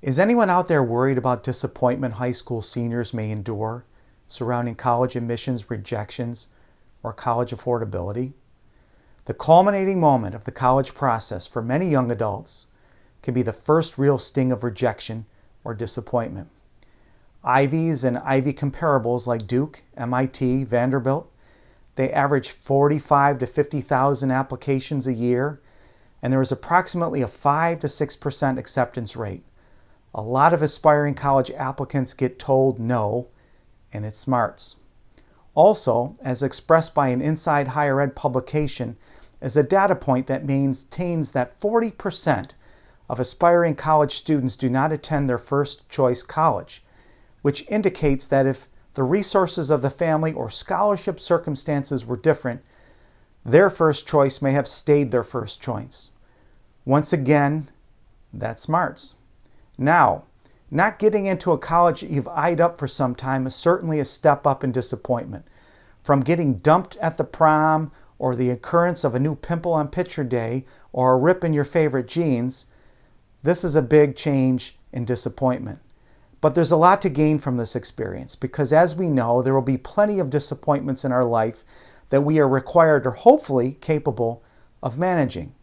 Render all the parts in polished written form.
Is anyone out there worried about disappointment high school seniors may endure surrounding college admissions rejections or college affordability? The culminating moment of the college process for many young adults can be the first real sting of rejection or disappointment. Ivies and Ivy comparables like Duke, MIT, Vanderbilt, they average 45 to 50,000 applications a year, and there is approximately a 5 to 6% acceptance rate. A lot of aspiring college applicants get told no, and it smarts. Also, as expressed by an Inside Higher Ed publication, is a data point that maintains that 40% of aspiring college students do not attend their first choice college, which indicates that if the resources of the family or scholarship circumstances were different, their first choice may have stayed their first choice. Once again, that smarts. Now, not getting into a college that you've eyed up for some time is certainly a step up in disappointment. From getting dumped at the prom, or the occurrence of a new pimple on picture day, or a rip in your favorite jeans, this is a big change in disappointment. But there's a lot to gain from this experience because, as we know, there will be plenty of disappointments in our life that we are required or hopefully capable of managing.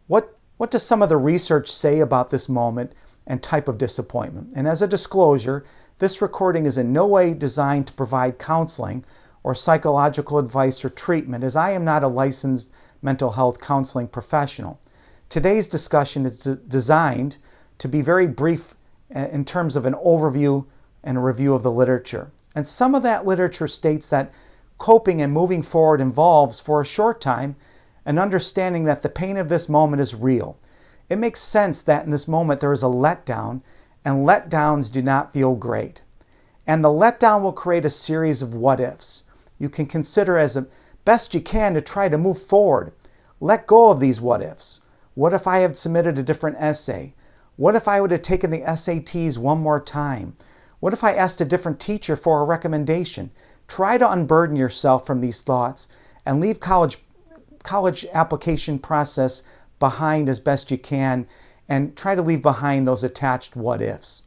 What does some of the research say about this moment and type of disappointment? And as a disclosure, this recording is in no way designed to provide counseling or psychological advice or treatment, as I am not a licensed mental health counseling professional. Today's discussion is designed to be very brief in terms of an overview and a review of the literature. And some of that literature states that coping and moving forward involves, for a short time, an understanding that the pain of this moment is real. It makes sense that in this moment there is a letdown, and letdowns do not feel great. And the letdown will create a series of what-ifs. You can consider as best you can to try to move forward. Let go of these what-ifs. What if I had submitted a different essay? What if I would have taken the SATs one more time? What if I asked a different teacher for a recommendation? Try to unburden yourself from these thoughts and leave college application process behind as best you can, and try to leave behind those attached what-ifs.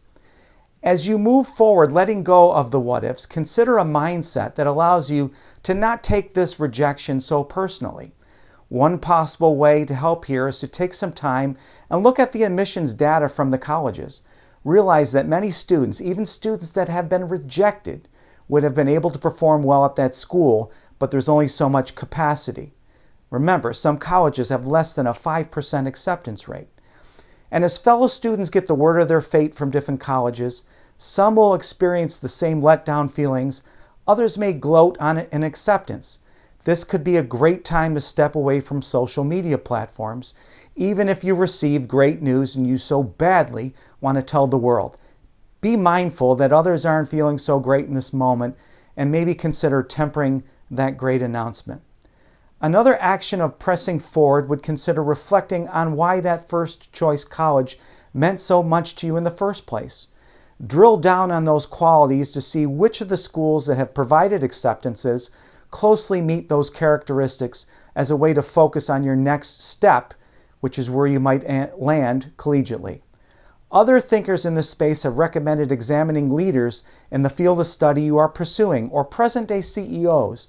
As you move forward, letting go of the what-ifs, consider a mindset that allows you to not take this rejection so personally. One possible way to help here is to take some time and look at the admissions data from the colleges. Realize that many students, even students that have been rejected, would have been able to perform well at that school, but there's only so much capacity. Remember, some colleges have less than a 5% acceptance rate. And as fellow students get the word of their fate from different colleges, some will experience the same letdown feelings, others may gloat on it in acceptance. This could be a great time to step away from social media platforms, even if you received great news and you so badly want to tell the world. Be mindful that others aren't feeling so great in this moment, and maybe consider tempering that great announcement. Another action of pressing forward would consider reflecting on why that first choice college meant so much to you in the first place. Drill down on those qualities to see which of the schools that have provided acceptances closely meet those characteristics as a way to focus on your next step, which is where you might land collegiately. Other thinkers in this space have recommended examining leaders in the field of study you are pursuing, or present-day CEOs.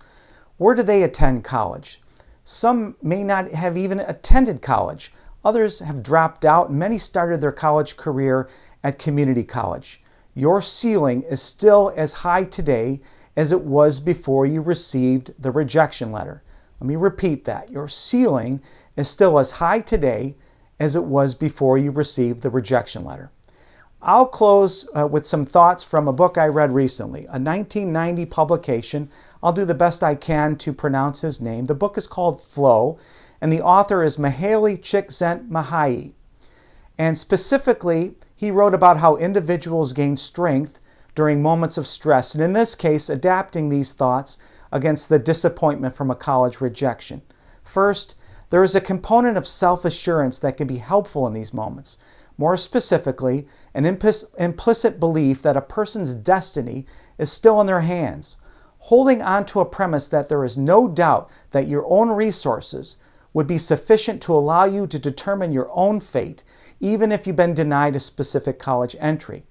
Where do they attend college? Some may not have even attended college. Others have dropped out, and many started their college career at community college. Your ceiling is still as high today as it was before you received the rejection letter. Let me repeat that. Your ceiling is still as high today as it was before you received the rejection letter. I'll close with some thoughts from a book I read recently, a 1990 publication. I'll do the best I can to pronounce his name. The book is called Flow, and the author is Mihaly Csikszentmihalyi. And specifically, he wrote about how individuals gain strength during moments of stress, and in this case, adapting these thoughts against the disappointment from a college rejection. First, there is a component of self-assurance that can be helpful in these moments. More specifically, an implicit belief that a person's destiny is still in their hands. Holding on to a premise that there is no doubt that your own resources would be sufficient to allow you to determine your own fate, even if you've been denied a specific college entry.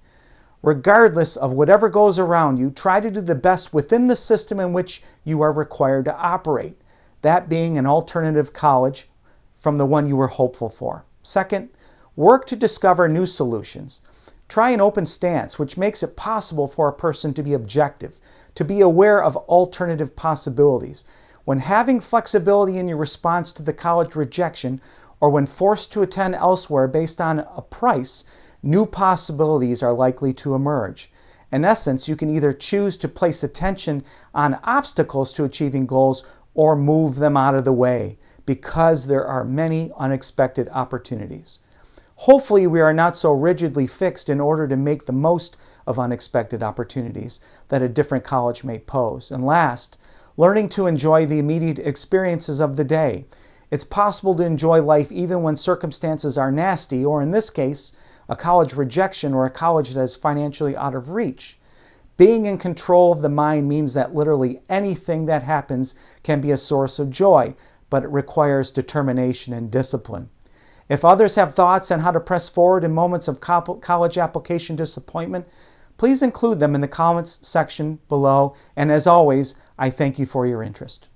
Regardless of whatever goes around you, try to do the best within the system in which you are required to operate, that being an alternative college from the one you were hopeful for. Second, work to discover new solutions. Try an open stance, which makes it possible for a person to be objective, to be aware of alternative possibilities. When having flexibility in your response to the college rejection, or when forced to attend elsewhere based on a price, new possibilities are likely to emerge. In essence, you can either choose to place attention on obstacles to achieving goals or move them out of the way, because there are many unexpected opportunities. Hopefully, we are not so rigidly fixed in order to make the most of unexpected opportunities that a different college may pose. And last, learning to enjoy the immediate experiences of the day. It's possible to enjoy life even when circumstances are nasty, or in this case, a college rejection or a college that is financially out of reach. Being in control of the mind means that literally anything that happens can be a source of joy, but it requires determination and discipline. If others have thoughts on how to press forward in moments of college application disappointment, please include them in the comments section below. And as always, I thank you for your interest.